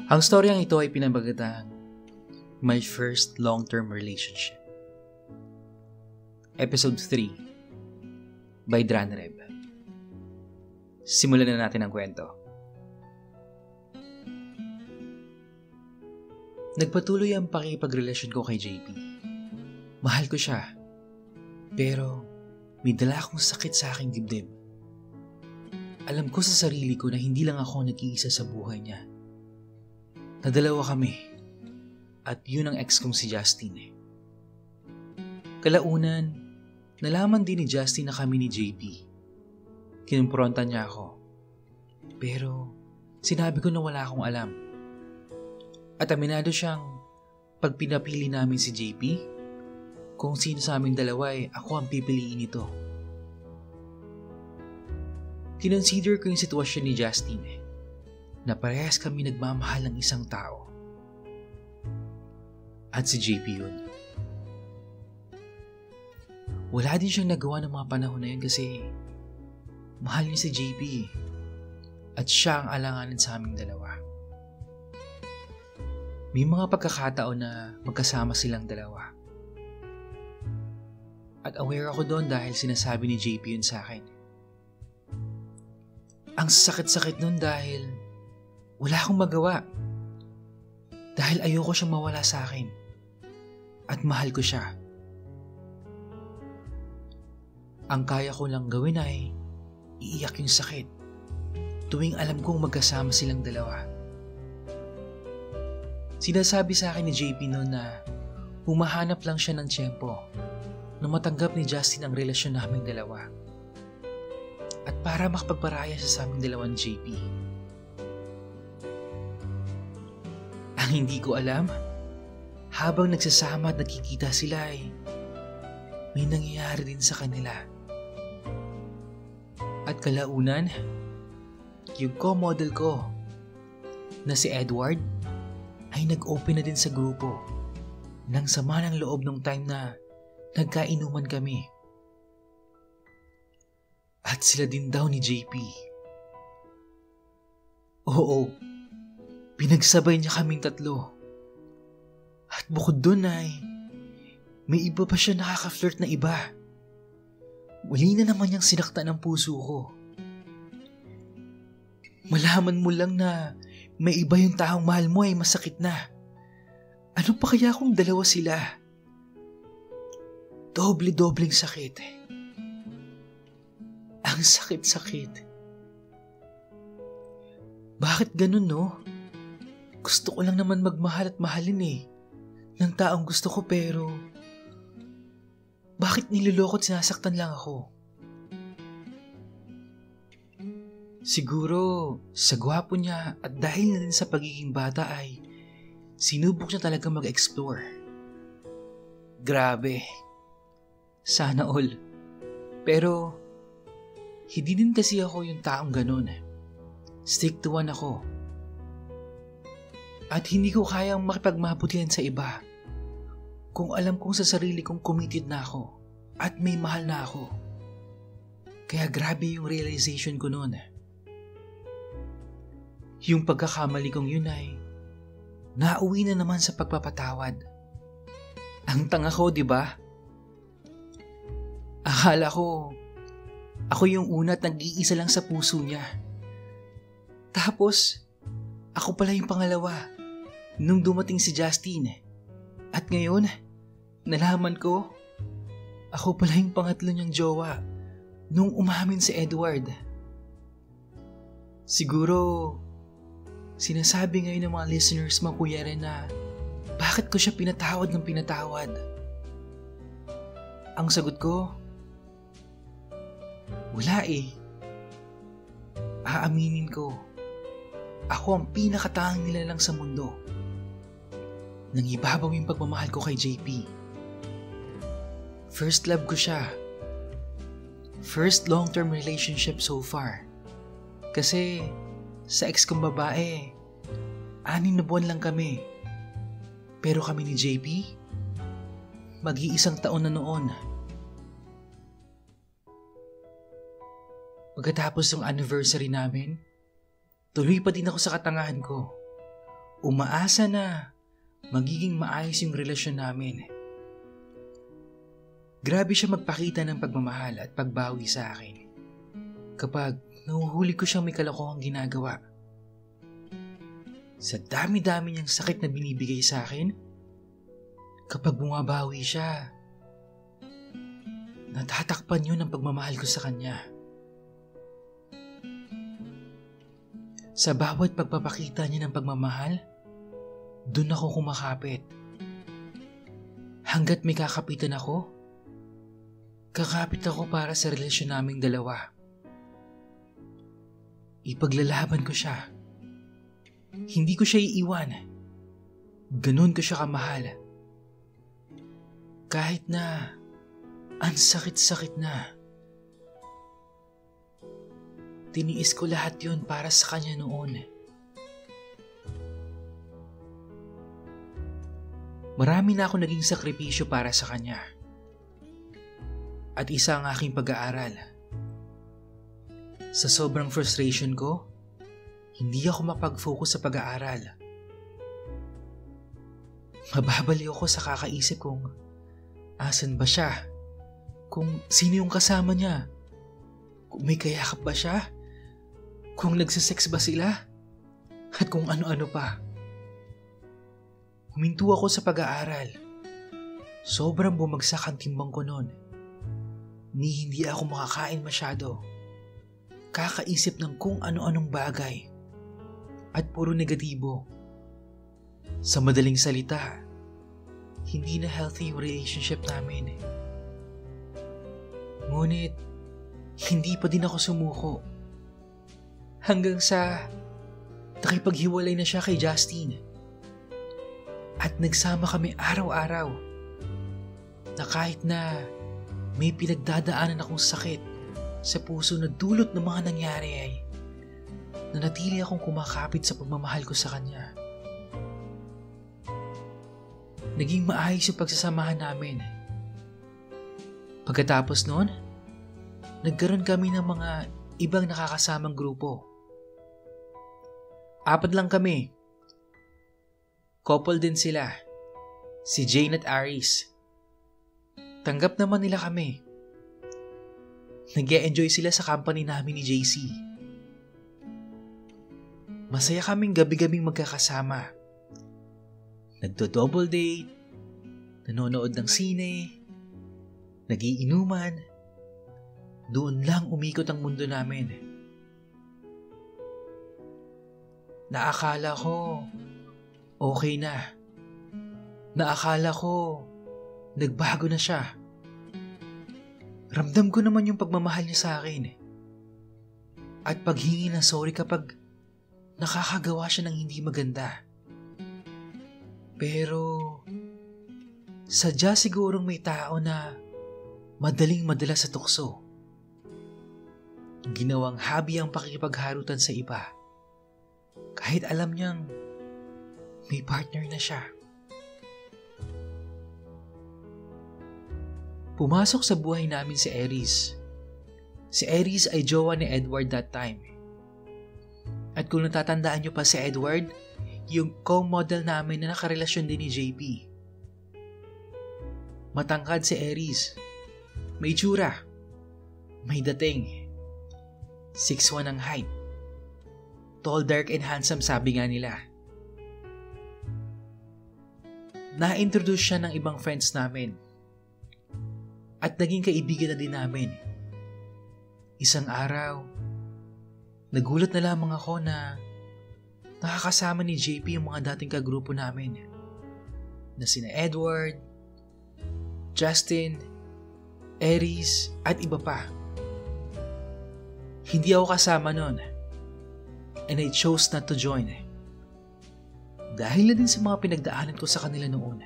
Ang storyang ito ay pinabagatang My First Long-Term Relationship. Episode 3 by Dranreb. Simulan na natin ang kwento. Nagpatuloy ang pakipagrelasyon ko kay JP. Mahal ko siya, pero may dala akong sakit sa aking dibdib. Alam ko sa sarili ko na hindi lang ako nag-iisa sa buhay niya. Nadalawa kami. At yun ang ex kong si Justin. Kalaunan, nalaman din ni Justin na kami ni JP. Kinumpronta niya ako. Pero sinabi ko na wala akong alam. At aminado siyang pag pinapili namin si JP, kung sino sa aming dalawa ay ako ang pipiliin nito. Kinonsider ko yung sitwasyon ni Justin na parehas kami nagmamahal ng isang tao. At si JP yun. Wala din siyang nagawa ng mga panahon na yun kasi mahal niya si JP at siya ang alanganin sa aming dalawa. May mga pagkakataon na magkasama silang dalawa. At aware ako doon dahil sinasabi ni JP yun sa akin. Ang sakit-sakit nun dahil wala akong magawa. Dahil ayoko siyang mawala sa akin. At mahal ko siya. Ang kaya ko lang gawin ay iiyak yung sakit tuwing alam kong magkasama silang dalawa. Sinasabi sa akin ni JP noon na humahanap lang siya ng tiyempo na matanggap ni Justin ang relasyon naming dalawa. At para makapagparaya siya sa aming dalawa ni JP. Ang hindi ko alam, habang nagsasama at nakikita sila ay may nangyayari din sa kanila. At kalaunan, yung co-model ko na si Edward ay nag-open na din sa grupo nang sama ng loob nung time na nagkainuman kami. At sila din daw ni JP. Oo, pinagsabay niya kaming tatlo. At bukod dun ay may iba pa siya nakaka-flirt na iba. Muli na naman niyang sinaktan ang puso ko. Malaman mo lang na may iba yung taong mahal mo ay masakit na. Ano pa kaya kung dalawa sila? Doble-dobleng sakit. Ang sakit-sakit. Bakit ganun, no? Gusto ko lang naman magmahal at mahalin ng taong gusto ko, pero bakit niloloko at sinasaktan lang ako? Siguro sa gwapo niya at dahil na din sa pagiging bata ay sinubok niya talaga mag-explore. Grabe. Sana all. Pero hindi din kasi ako yung taong ganun. Stick to one ako. At hindi ko kayang makipagmabutihan sa iba kung alam kong sa sarili kong committed na ako at may mahal na ako. Kaya grabe yung realization ko noon. Yung pagkakamali kong yun ay nauwi na naman sa pagpapatawad. Ang tanga ko, di ba? Akala ko ako yung una at nag-iisa lang sa puso niya. Tapos ako pala yung pangalawa nung dumating si Justin. At ngayon, nalaman ko, ako pala yung pangatlo niyang jowa nung umamin si Edward. Siguro, sinasabi ngayon ng mga listeners mo, Kuya Ren, na bakit ko siya pinatawad ng pinatawad? Ang sagot ko, wala Aaminin ko, ako ang pinakataang nilalang sa mundo. Nangibabaw yung pagmamahal ko kay JP. First love ko siya. First long-term relationship so far. Kasi sa ex kong babae, 6 na buwan lang kami. Pero kami ni JP, mag-iisang taon na noon. Pagkatapos ng anniversary namin, tuloy pa din ako sa katangahan ko. umaasa na magiging maayos yung relasyon namin. Grabe siya magpakita ng pagmamahal at pagbawi sa akin kapag nahuhuli ko siyang may kalokohang ginagawa. Sa dami-dami niyang sakit na binibigay sa akin, kapag bumabawi siya, natatakpan yun ang pagmamahal ko sa kanya. Sa bawat pagpapakita niya ng pagmamahal, dun ako kumakapit. Hanggat may kakapitan ako, kakapit ako para sa relasyon naming dalawa. Ipaglalaban ko siya. Hindi ko siya iiwan. Ganun ko siya kamahal. Kahit na ang sakit-sakit na. Tiniis ko lahat yun para sa kanya noon. Marami na ako naging sakripisyo para sa kanya. At isa ang aking pag-aaral. Sa sobrang frustration ko, hindi ako mapag-focus sa pag-aaral. Mababaliw ako sa kakaisip kung asan ba siya, kung sino yung kasama niya, kung may kayakap ba siya, kung nagsisex ba sila, at kung ano-ano pa. Huminto ako sa pag-aaral. Sobrang bumagsak ang timbang ko noon. Hindi ako makakain masyado. Kakaisip ng kung ano-anong bagay. At puro negatibo. Sa madaling salita, hindi na healthy yung relationship namin. Ngunit, hindi pa din ako sumuko. Hanggang sa nakipaghiwalay na siya kay Justin. At nagsama kami araw-araw. Na kahit na may pinagdadaanan akong sakit sa puso na dulot ng mga nangyari ay nanatili akong kumakapit sa pagmamahal ko sa kanya. Naging maayos yung pagsasamahan namin. Pagkatapos noon, nagkaroon kami ng mga ibang nakakasamang grupo. 4 lang kami. Couple din sila. Si Jane at Aris. Tanggap naman nila kami. Nag-e-enjoy sila sa company namin ni JC. Masaya kaming gabi-gabing magkakasama. Nagdo-double date, nanonood ng sine, nagiinuman. Doon lang umikot ang mundo namin. Naakala ko okay na. Naakala ko nagbago na siya. Ramdam ko naman yung pagmamahal niya sa akin. At paghingi ng sorry kapag nakakagawa siya ng hindi maganda. Pero sadya sigurong may tao na madaling madala sa tukso. Ginawang hobby ang pakikipagharutan sa iba. Kahit alam niyang may partner na siya. Pumasok sa buhay namin si Aries. Si Aries ay jowa ni Edward that time. At kung natatandaan niyo pa si Edward, yung co-model namin na nakarelasyon din ni JP. Matangkad si Aries. May tsura. May dating. 6'1" ang height. Tall, dark, and handsome sabi nga nila. Na-introduce siya ng ibang friends namin. At naging kaibigan na din namin. Isang araw, nagulat na lamang ako na nakakasama ni JP yung mga dating kagrupo namin. Na sina Edward, Justin, Aries, at iba pa. Hindi ako kasama nun. And I chose not to join. Dahil na din sa mga pinagdaanan ko sa kanila noon.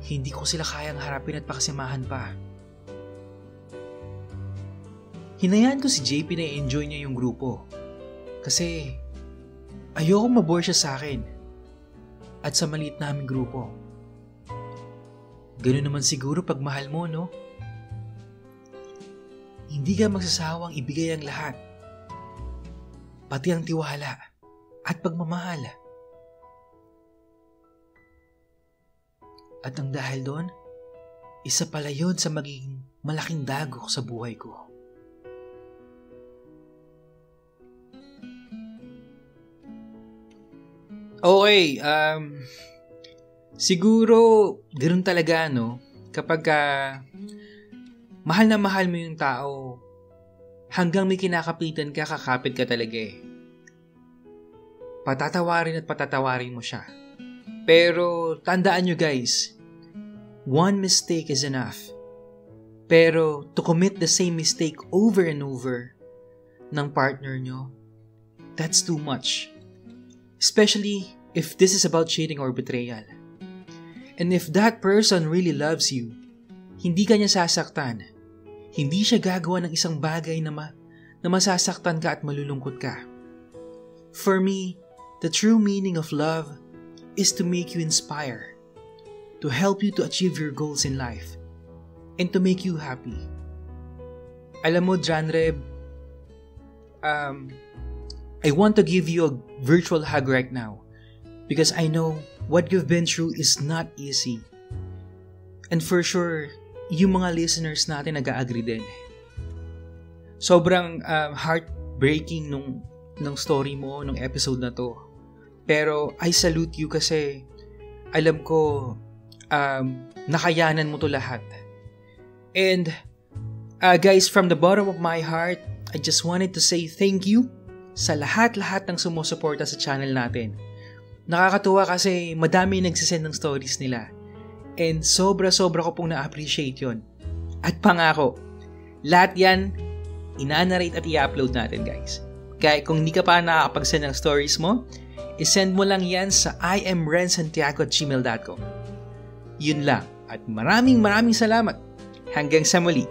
Hindi ko sila kayang harapin at pakasamahan pa. Hinayaan ko si JP na i-enjoy niya yung grupo. Kasi ayoko mabore siya sa akin at sa maliit naming grupo. Ganun naman siguro pag mahal mo, no? Hindi ka magsasawang ibigay ang lahat. Pati ang tiwala at pagmamahal. At ang dahil doon, isa pala yun sa magiging malaking dagok sa buhay ko. Okay, siguro ganoon talaga, no? Kapag mahal na mahal mo yung tao, hanggang may kinakapitan ka, kakapit ka talaga eh. Patatawarin at patatawarin mo siya. Pero tandaan nyo guys, one mistake is enough. Pero to commit the same mistake over and over ng partner nyo, that's too much. Especially if this is about cheating or betrayal. And if that person really loves you, hindi ka niya sasaktan. Hindi siya gagawa ng isang bagay na masasaktan ka at malulungkot ka. For me, the true meaning of love is to make you inspire, to help you to achieve your goals in life, and to make you happy. Alam mo, Janreb, I want to give you a virtual hug right now because I know what you've been through is not easy. And for sure, yung mga listeners natin nag-agree din. Sobrang heartbreaking nung story mo, nung episode na to. Pero I salute you kasi alam ko nakayanan mo to lahat. And guys, from the bottom of my heart, I just wanted to say thank you sa lahat-lahat ng sumusuporta sa channel natin. Nakakatuwa kasi madami nagsisend ng stories nila. And sobra-sobra ko pong na-appreciate yon. At pangako, lahat yan, ina-narrate at i-upload natin guys. Kaya kung hindi ka pa nakakapag-send ng stories mo, isend mo lang yan sa imrensantiago@gmail.com. Yun lang. At maraming salamat. Hanggang sa muli.